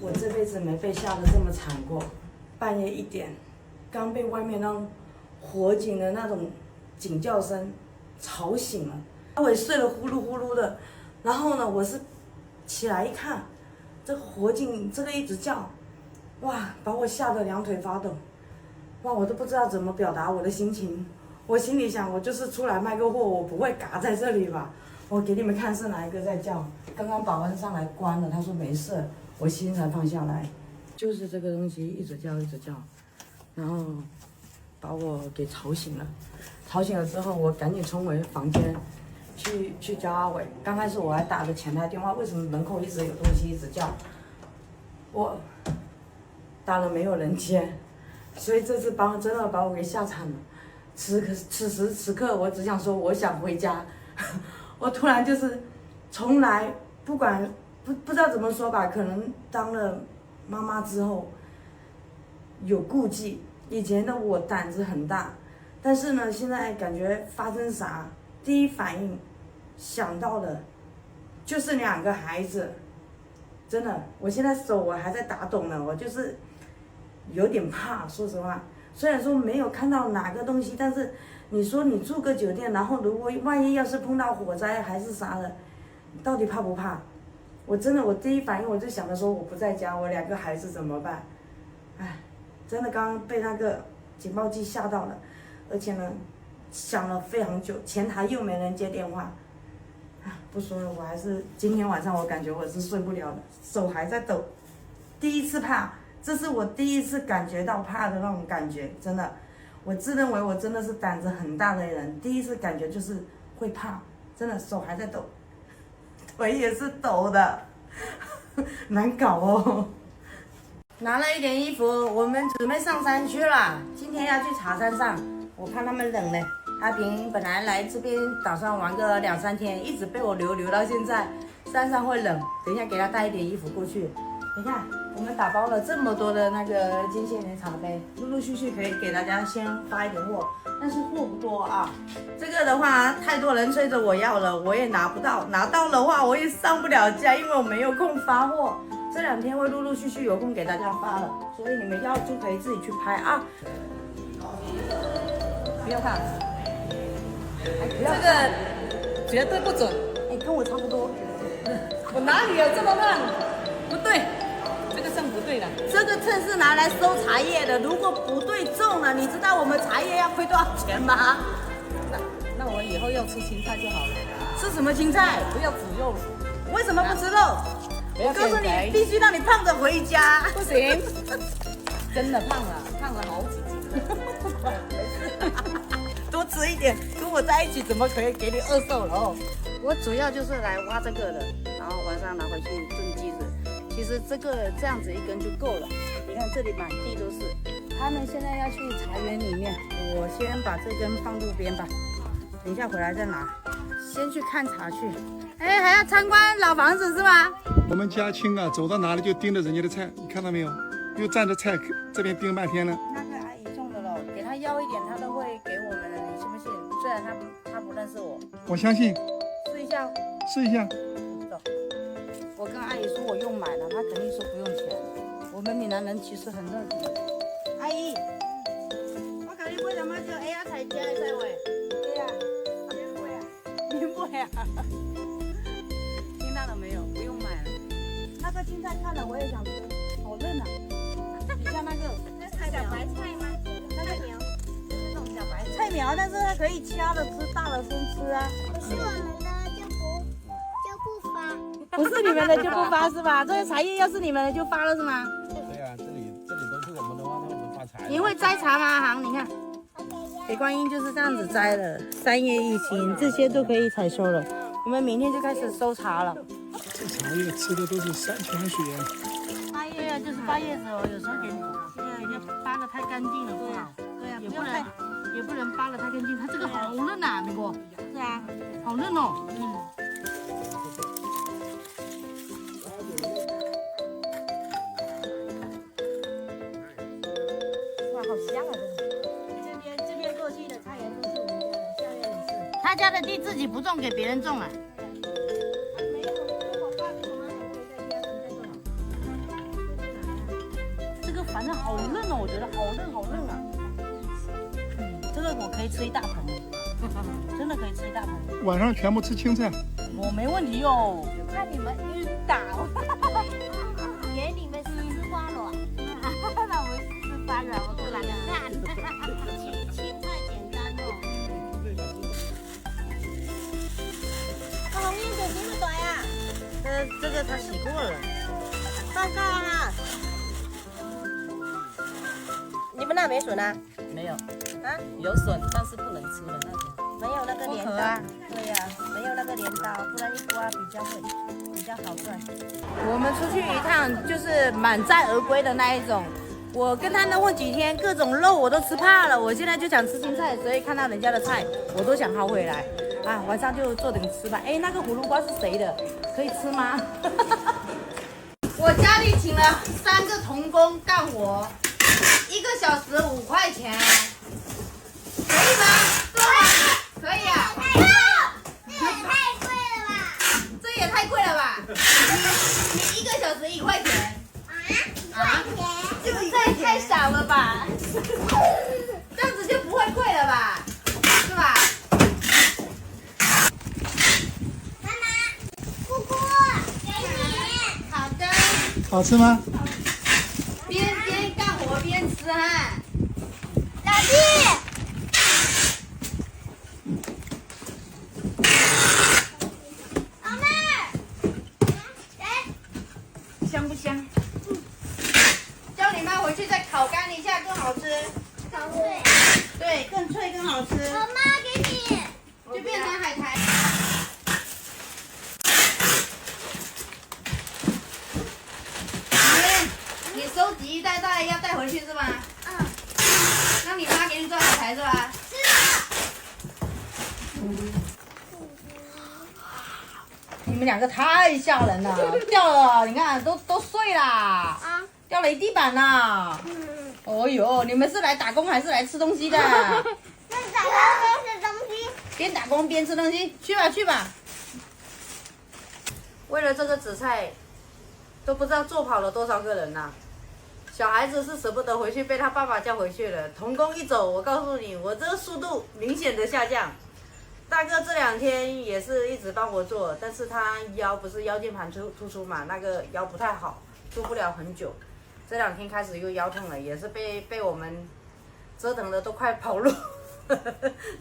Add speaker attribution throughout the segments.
Speaker 1: 我这辈子没被吓得这么惨过。半夜1点，刚被外面那种火警的那种警叫声吵醒了，我也睡得呼噜呼噜的。然后呢，我是起来一看，这火警这个一直叫，哇，把我吓得两腿发抖，哇，我都不知道怎么表达我的心情。我心里想，我就是出来卖个货，我不会嘎在这里吧？我给你们看是哪一个在叫。刚刚保安上来关了，他说没事，我心才放下来。就是这个东西一直叫一直叫，然后把我给吵醒了。吵醒了之后，我赶紧冲回房间去叫阿伟。刚开始我还打着前台电话，为什么门口一直有东西一直叫？我打了没有人接，所以这次真的把我给吓惨了。此时此刻，我只想说，我想回家。我突然就是从来不知道怎么说吧，可能当了妈妈之后有顾忌。以前的我胆子很大，但是呢，现在感觉发生啥，第一反应想到的就是2个孩子。真的，我现在手我还在打抖呢，我就是有点怕，说实话。虽然说没有看到哪个东西，但是你说你住个酒店，然后如果万一要是碰到火灾还是啥的，到底怕不怕？我真的，我第一反应我就想着说，我不在家，我2个孩子怎么办？哎，真的刚刚被那个警报器吓到了，而且呢，响了非常久，前台又没人接电话。不说了，我还是今天晚上我感觉我是睡不了的，手还在抖。第一次怕，这是我第一次感觉到怕的那种感觉，真的，我自认为我真的是胆子很大的人，第一次感觉就是会怕，真的手还在抖，腿也是抖的，难搞哦。拿了一点衣服，我们准备上山去了。今天要去茶山上，我怕他们冷呢。阿平本来来这边打算玩个2、3天，一直被我留到现在。山上会冷，等一下给他带一点衣服过去。你看，我们打包了这么多的那个金线莲茶杯，陆陆续续可以给大家先发一点货，但是货不多啊。这个的话，太多人催着我要了，我也拿不到，拿到的话我也上不了架，因为我没有空发货。这2天会陆陆续续有空给大家发了，所以你们要就可以自己去拍啊。不要看。这
Speaker 2: 个绝对不准，
Speaker 1: 跟我差不多。
Speaker 2: 我哪里有这么慢？不对，这个秤不对的。
Speaker 1: 这个秤是拿来收茶叶的，如果不对重了，你知道我们茶叶要亏多少钱吗？
Speaker 2: 那我以后要吃青菜就好了。
Speaker 1: 吃什么青菜？
Speaker 2: 不要煮肉。
Speaker 1: 为什么不吃肉？我告诉你，必须让你胖着回家。
Speaker 2: 不行，真的胖了好几斤。
Speaker 1: 多吃一点，跟我在一起怎么可以给你饿瘦了哦？我主要就是来挖这个的，然后晚上拿回去炖鸡子。其实这个这样子1根就够了。你看这里满地都是。他们现在要去茶园里面，我先把这根放路边吧，等一下回来再拿。先去看茶去。哎，还要参观老房子是吗？
Speaker 3: 我们家亲啊，走到哪里就盯着人家的菜，你看到没有？又站着菜这边盯半天了。
Speaker 1: 那个阿姨送的喽，给她要一点，她都会给我们的，你信不信？虽然她不认识我。
Speaker 3: 我相信。
Speaker 1: 试一下。
Speaker 3: 试一下。
Speaker 1: 走。我跟阿姨说我用买了，她肯定说不用钱。我们闽南人其实很热情。阿姨，我跟你买什么就哎呀菜价的菜喂？对呀，免买啊，免买啊。听到了没有？不用买了。那个青菜看了我也想吃，好嫩啊！底下那个
Speaker 4: 小白菜吗？菜苗，
Speaker 1: 就是那种小白菜苗，但是它可以掐着吃，大了先吃啊。
Speaker 4: 不是我们的就不发。
Speaker 1: 不是你们的就不发是吧？这些茶叶要是你们的就发了是吗？
Speaker 5: 对啊，这里都是我们的话，那我们发财。
Speaker 1: 你会摘茶吗？行，你看，北观音就是这样子摘的，3叶一斤，这些都可以采收了。我们明天就开始收茶了。
Speaker 3: 这茶叶吃的都是山泉水啊。
Speaker 1: 8叶啊，就是8叶子哦，有时候给你扒的太干净了不好。对啊，也不能扒的太干净，它这个好嫩啊，那个。是啊，好嫩哦。哇，好香啊！这边过去的菜园都是我们家的，下面也是。他家的地自己不种，给别人种啊。没有，我爸跟我妈两个在家，你在种。
Speaker 2: 反正好嫩哦，我觉得好嫩好嫩啊。这个我可以吃一大盆，真的可以吃一大盆。
Speaker 3: 晚上全部吃青菜。
Speaker 2: 我没问题哦。
Speaker 4: 怕你们晕倒，给你们吃花卵。那我们吃花卵，我不懒得看。青菜简单哦。红叶水听不短呀？
Speaker 2: 这个它洗过了。
Speaker 4: 报告啦。你们那没笋啊？
Speaker 2: 没有，
Speaker 4: 啊？
Speaker 2: 有笋，但是不能吃的那种。
Speaker 4: 没有那个镰刀，
Speaker 2: 不合啊
Speaker 4: 对呀、没有那个镰刀，不然一刮比较好赚。
Speaker 2: 我们出去一趟就是满载而归的那一种。我跟他们混几天，各种肉我都吃怕了。我现在就想吃青菜，所以看到人家的菜，我都想薅回来。啊，晚上就做点吃吧。哎，那个葫芦瓜是谁的？可以吃吗？我家里请了3个童工干活，1个小时5块钱，可以吗？够吗？可以啊。
Speaker 4: 这也太贵了吧！
Speaker 2: 这也太贵了吧？你1个小时1块钱。啊？这也太少了吧？这样子就不会贵了吧？是吧？
Speaker 4: 妈妈，姑姑，给你。
Speaker 2: 好的，
Speaker 3: 好吃吗？
Speaker 2: 边干活边吃哈。
Speaker 4: 老弟，老妹儿，来，
Speaker 2: 香不香？叫你妈回去再烤干一下，更好吃。
Speaker 4: 小慧，
Speaker 2: 对，更脆更好吃，
Speaker 4: 我妈给你。
Speaker 2: 就变成海苔。你收集一袋袋要带回去是吧？
Speaker 4: 嗯，
Speaker 2: 让你妈给你做海苔是吧？
Speaker 4: 是的。
Speaker 2: 你们2个太吓人了，掉了，你看都碎啦，
Speaker 4: 啊，
Speaker 2: 掉了一地板啦。
Speaker 4: 嗯，
Speaker 2: 哦呦，你们是来打工还是来吃东西的？
Speaker 4: 那打工边吃东西。
Speaker 2: 边打工边吃东西，去吧去吧。为了这个紫菜，都不知道做跑了多少个人呐、小孩子是舍不得回去，被他爸爸叫回去了。童工一走，我告诉你，我这个速度明显的下降。大哥这2天也是一直帮我做，但是他腰不是腰间盘突出嘛，那个腰不太好，做不了很久。这2天开始又腰痛了，也是被我们折腾的都快跑路。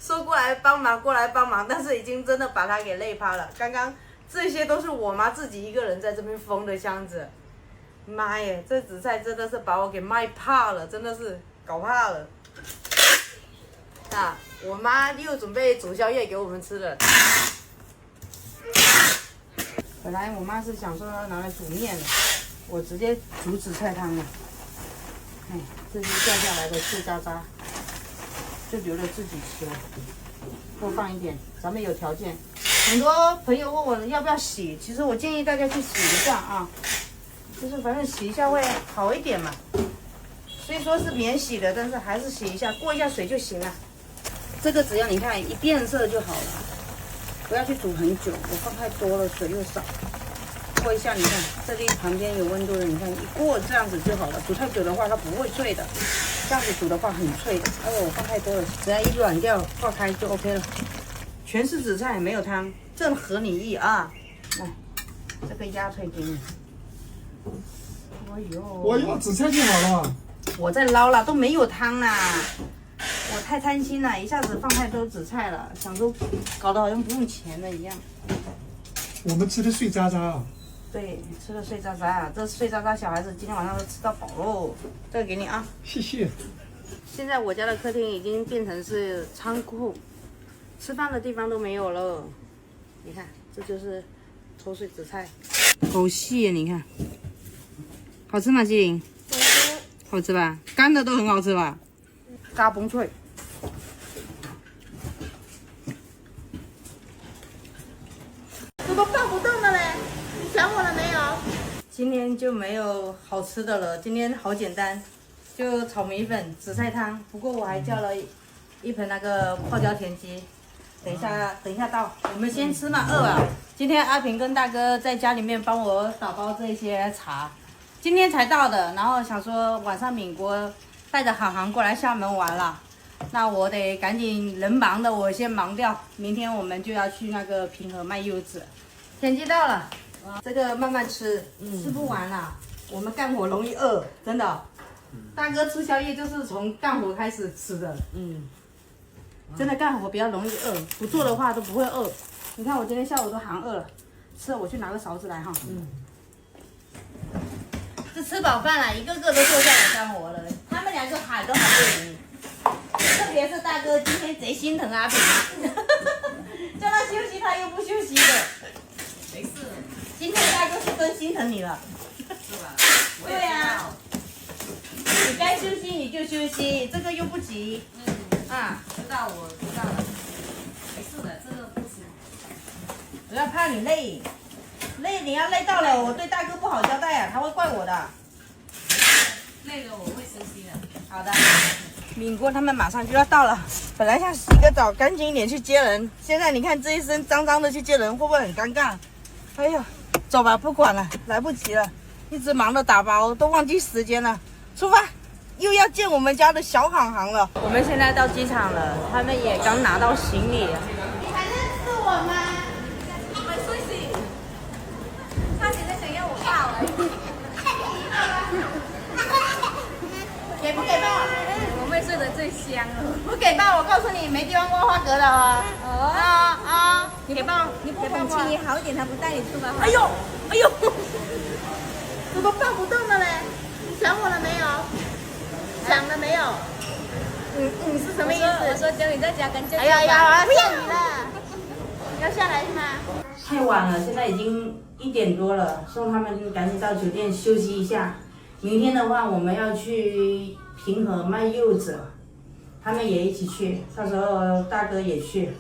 Speaker 2: 说过来帮忙，但是已经真的把他给累趴了。刚刚这些都是我妈自己一个人在这边封的箱子，妈耶，这紫菜真的是把我给卖怕了，真的是搞怕了。啊，我妈又准备煮宵夜给我们吃了。本来我妈是想说要拿来煮面的，我直接煮紫菜汤了。哎，这些掉下来的碎渣渣。就留着自己吃了，多放一点，咱们有条件。很多朋友问我要不要洗，其实我建议大家去洗一下啊，就是反正洗一下会好一点嘛。虽说是免洗的，但是还是洗一下，过一下水就行了。这个只要你看一变色就好了，不要去煮很久，我放太多了，水又少。过一下，你看这里旁边有温度的，你看一过这样子就好了。煮太久的话，它不会脆的。这样子煮的话很脆的。哎呦，我放太多了，只要一软掉，化开就 OK 了。全是紫菜，没有汤，正合你意啊！来，这个鸭腿给你。哎呦，
Speaker 3: 我用紫菜就好了。
Speaker 2: 我在捞了，都没有汤啦。我太贪心了，一下子放太多紫菜了，想说搞得好像不用钱了一样。
Speaker 3: 我们吃的碎渣渣啊。
Speaker 2: 对，吃了碎渣渣，这碎渣渣小孩子今天晚上都吃到饱喽。这个给你啊。
Speaker 3: 谢谢。
Speaker 2: 现在我家的客厅已经变成是仓库，吃饭的地方都没有了。你看，这就是抽碎紫菜，好细呀！你看，好吃吗，机灵？好吃吧？干的都很好吃吧？嘎嘣脆。怎么放不动了嘞？你想我了没有？今天就没有好吃的了，今天好简单，就炒米粉、紫菜汤。不过我还叫了一盆那个泡椒田鸡，等一下到。我们先吃嘛，饿了。今天阿平跟大哥在家里面帮我打包这些茶，今天才到的，然后想说晚上敏国带着航航过来厦门玩了，那我得赶紧人忙的我先忙掉，明天我们就要去那个平和卖柚子。天气到了，这个慢慢吃，吃不完了。我们干活容易饿，真的。大哥吃宵夜就是从干活开始吃的，真的干活比较容易饿，不做的话都不会饿。你看我今天下午都喊饿了，吃了我去拿个勺子来哈。这吃饱饭了，一个个都坐下来干活了，他们两个喊都喊不赢。特别是大哥今天贼心疼阿平，叫他休息他又不休息的。
Speaker 6: 没事，
Speaker 2: 今天大哥是真心疼你了。
Speaker 6: 是吧？
Speaker 2: 对呀、你该休息你就休息，这个又不急。
Speaker 6: 知道我知道了，没事的，这个不行。
Speaker 2: 我要怕你累，你要累到了，我对大哥不好交代啊，他会怪我的。
Speaker 6: 累了我会生气的。
Speaker 2: 好的，敏国他们马上就要到了，本来想洗个澡，赶紧一点去接人，现在你看这一身脏脏的去接人，会不会很尴尬？哎呦，走吧，不管了，来不及了，一直忙着打包，都忘记时间了，出发，又要见我们家的小航航了。我们现在到机场了，他们也刚拿到行李。你还认识我吗？
Speaker 4: 我睡醒，他现在想要我抱了。
Speaker 2: 给不给抱？
Speaker 4: 我妹睡得最香了。
Speaker 2: 不给抱，我告诉你，没地方挖花格的啊！给抱，
Speaker 4: 你不捧气力好一点，他不带你出来。
Speaker 2: 哎呦，哎呦，怎么抱不动了嘞？想我了没有？想了没有？是什么意思？
Speaker 4: 我说叫你在家跟舅舅
Speaker 2: 哎呀呀，我要下雨了，要下来是吗？
Speaker 1: 太晚了，现在已经1点多了，送他们赶紧到酒店休息一下。明天的话，我们要去平和卖柚子，他们也一起去，到时候大哥也去。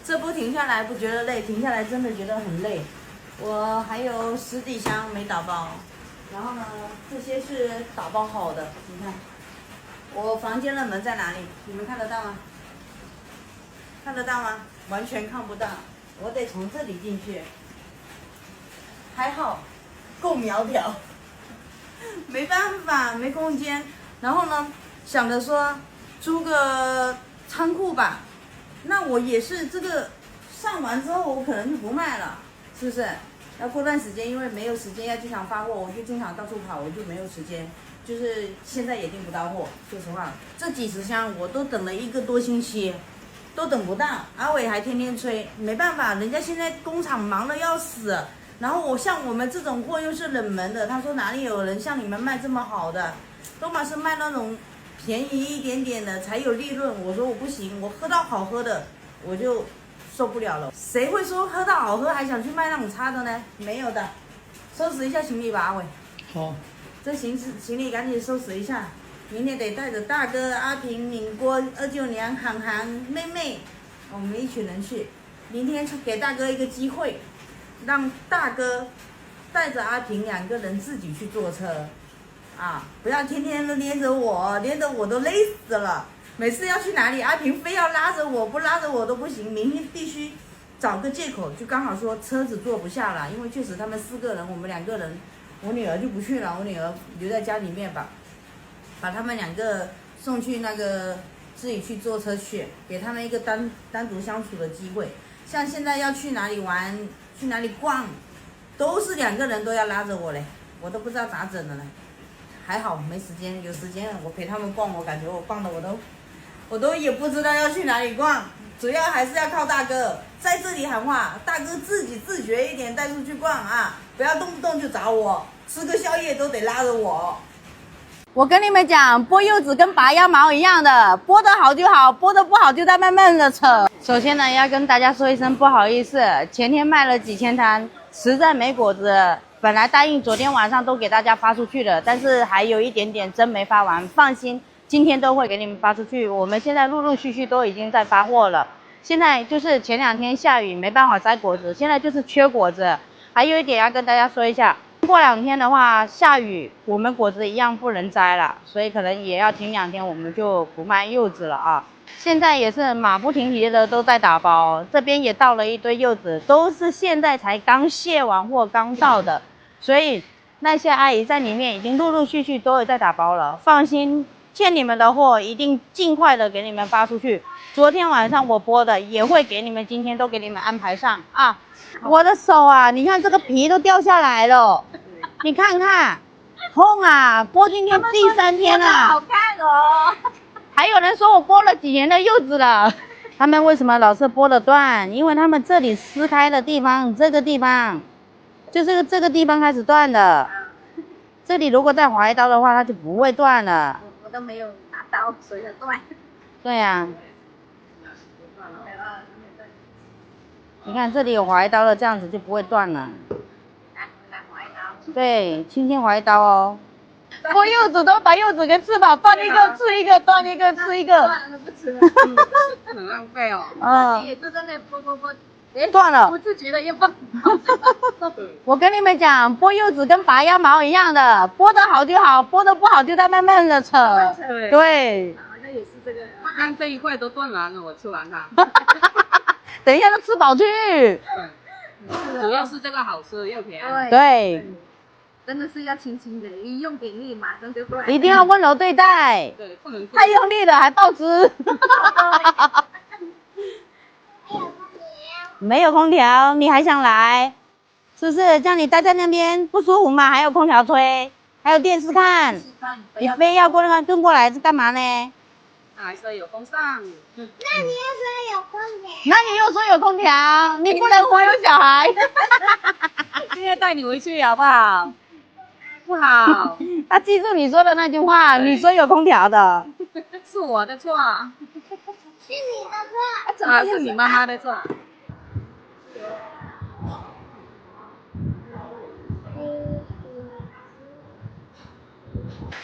Speaker 2: 这不停下来不觉得累，停下来真的觉得很累。我还有10几箱没打包，然后呢，这些是打包好的，你看。我房间的门在哪里？你们看得到吗？看得到吗？完全看不到，我得从这里进去。还好，够苗条。没办法，没空间。然后呢，想着说租个仓库吧。那我也是这个上完之后，我可能就不卖了，是不是？要过段时间，因为没有时间要经常发货，我就经常到处跑，我就没有时间。就是现在也订不到货，说实话，这几十箱我都等了1个多星期，都等不到。阿伟还天天催，没办法，人家现在工厂忙得要死。然后像我们这种货又是冷门的，他说哪里有人像你们卖这么好的，都嘛是卖那种便宜一点点的才有利润。我说我不行，我喝到好喝的我就受不了了。谁会说喝到好喝还想去卖那种差的呢？没有的。收拾一下行李吧，阿伟。
Speaker 3: 好。
Speaker 1: 这行李赶紧收拾一下，明天得带着大哥、阿平、敏国、二舅娘、涵涵、妹妹，我们一群人去。明天给大哥一个机会，让大哥带着阿平2个人自己去坐车，不要天天都连着我，连着我都累死了。每次要去哪里，阿平非要拉着我，不拉着我都不行。明天必须找个借口，就刚好说车子坐不下了，因为确实他们4个人，我们2个人。我女儿就不去了，我女儿留在家里面吧，把他们2个送去那个自己去坐车去，给他们一个单独相处的机会。像现在要去哪里玩，去哪里逛，都是2个人都要拉着我嘞，我都不知道咋整的呢。还好没时间，有时间我陪他们逛，我感觉我逛的我都也不知道要去哪里逛，主要还是要靠大哥在这里喊话，大哥自己自觉一点带出去逛不要动不动就找我，吃个宵夜都得拉着我。我跟你们讲，剥柚子跟拔羊毛一样的，剥得好就好，剥得不好就在慢慢的扯。首先呢，要跟大家说一声不好意思，前天卖了几千摊，实在没果子。本来答应昨天晚上都给大家发出去了，但是还有一点点真没发完，放心，今天都会给你们发出去。我们现在陆陆续续都已经在发货了。现在就是前2天下雨没办法摘果子，现在就是缺果子。还有一点要跟大家说一下，过2天的话下雨，我们果子一样不能摘了，所以可能也要停2天，我们就不卖柚子了现在也是马不停蹄的都在打包，这边也到了一堆柚子，都是现在才刚卸完货刚到的，所以
Speaker 2: 那些阿姨在里面已经陆陆续续都有在打包了，放心，欠你们的货一定尽快的给你们发出去。昨天晚上我剥的也会给你们，今天都给你们安排上啊。我的手啊，你看这个皮都掉下来了，你看看，痛啊！剥今天第3天了，
Speaker 4: 好看哦。
Speaker 2: 还有人说我剥了几年的柚子了。他们为什么老是剥得断？因为他们这里撕开的地方，这个地方，就是这个地方开始断的。这里如果再划一刀的话，它就不会断了。
Speaker 4: 我都没有拿刀，随着断。
Speaker 2: 对呀、你看这里有划一刀了，这样子就不会断了。
Speaker 4: 来划一刀。
Speaker 2: 对，轻轻划一刀哦。剥柚子都把柚子给吃饱，断一个吃一个，断一个吃一个。
Speaker 4: 断了不吃了，
Speaker 6: 很浪费哦。
Speaker 4: 也是在那剥，
Speaker 2: 断了。
Speaker 4: 不自觉的又剥。
Speaker 2: 我跟你们讲，剥柚子跟拔鸭毛一样的，剥得好就好，剥得不好就在慢慢的扯。对。
Speaker 4: 好像也是这个。
Speaker 6: 看这一块都断完了，我吃完它。
Speaker 2: 等一下就吃饱去。
Speaker 6: 主要是这个好吃又便宜。
Speaker 2: 对。
Speaker 4: 真的是要轻轻的，一用点力马上就断。
Speaker 2: 一定要温柔对待。
Speaker 6: 对，不能
Speaker 2: 太用力了还爆汁。没有空调，你还想来？是不是叫你待在那边不舒服吗？还有空调吹，还有电视看，你非要过来跟过来是干嘛呢？
Speaker 6: 还是有风扇。
Speaker 4: 那你要说有空调，
Speaker 2: 那你又说有空调，你不能我有小孩。
Speaker 6: 今天带你回去好不好？不好，
Speaker 2: 他记住你说的那句话，你说有空调的。
Speaker 6: 是我的错。
Speaker 4: 是你的错。
Speaker 6: 啊，是你妈妈的错。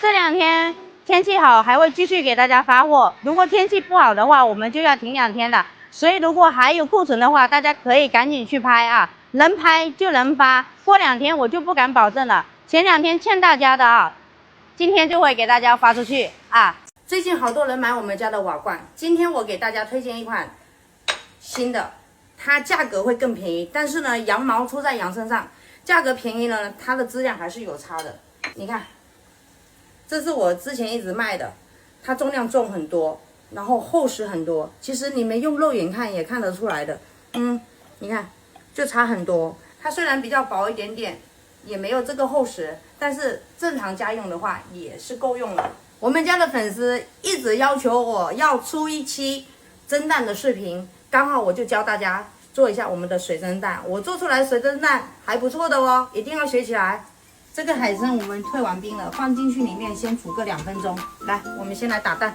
Speaker 2: 这2天天气好，还会继续给大家发货。如果天气不好的话，我们就要停2天了。所以如果还有库存的话，大家可以赶紧去拍啊，能拍就能发。过2天我就不敢保证了，前2天欠大家的啊，今天就会给大家发出去啊。最近好多人买我们家的瓦罐，今天我给大家推荐一款新的，它价格会更便宜，但是呢，羊毛出在羊身上，价格便宜了呢，它的质量还是有差的。你看。这是我之前一直卖的，它重量重很多，然后厚实很多。其实你们用肉眼看也看得出来的，你看就差很多。它虽然比较薄一点点，也没有这个厚实，但是正常家用的话也是够用了。我们家的粉丝一直要求我要出一期蒸蛋的视频，刚好我就教大家做一下我们的水蒸蛋。我做出来水蒸蛋还不错的哦，一定要学起来。这个海参我们退完冰了，放进去里面先煮个2分钟。来，我们先来打蛋，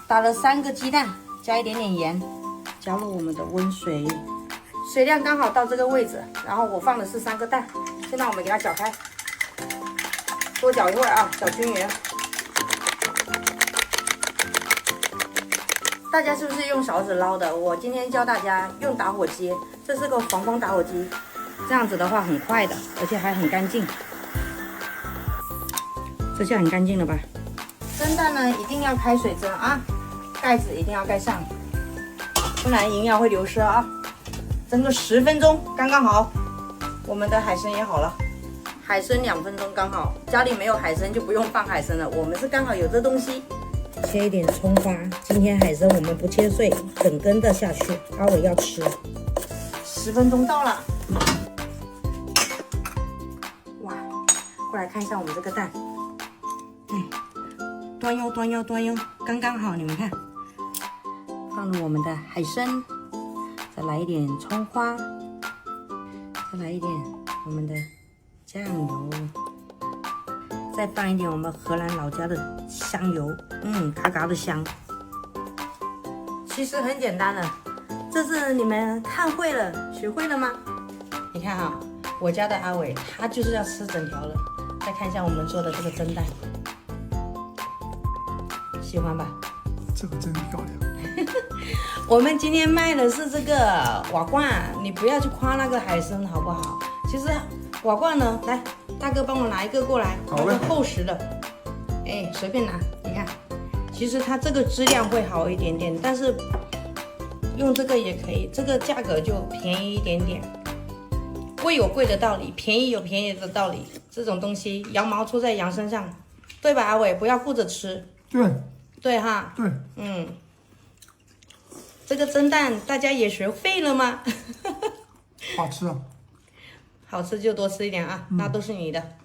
Speaker 2: 打了3个鸡蛋，加一点点盐，加入我们的温水，水量刚好到这个位置。然后我放的是3个蛋，现在我们给它搅开，多搅一会儿啊，搅均匀。大家是不是用勺子捞的？我今天教大家用打火机，这是个防风打火机，这样子的话很快的，而且还很干净。这下很干净了吧？蒸蛋呢一定要开水蒸啊，盖子一定要盖上，不然营养会流失啊。蒸个10分钟刚刚好，我们的海参也好了。海参2分钟刚好，家里没有海参就不用放海参了，我们是刚好有这东西。切一点葱花，今天海参我们不切碎，整根的下去，阿伟要吃。10分钟到了，哇，过来看一下我们这个蛋。端哟端哟端哟，刚刚好，你们看，放入我们的海参，再来一点葱花，再来一点我们的酱油，再放一点我们荷兰老家的香油，嘎嘎的香。其实很简单的，这是你们看会了、学会了吗？你看哈，我家的阿伟他就是要吃整条的。再看一下我们做的这个蒸蛋。喜欢吧？
Speaker 3: 这个真漂亮。
Speaker 1: 我们今天卖的是这个瓦罐，你不要去夸那个海参好不好？其实瓦罐呢，来，大哥帮我拿一个过来，
Speaker 3: 好嘞，
Speaker 1: 厚实的，随便拿。你看，其实它这个质量会好一点点，但是用这个也可以，这个价格就便宜一点点。
Speaker 2: 贵有贵的道理，便宜有便宜的道理。这种东西，羊毛出在羊身上，对吧，阿伟？不要顾着吃。
Speaker 3: 对
Speaker 2: 对哈。
Speaker 3: 对，
Speaker 2: 嗯。这个蒸蛋大家也学会了吗？
Speaker 3: 好吃啊。
Speaker 2: 好吃就多吃一点啊，那都是你的。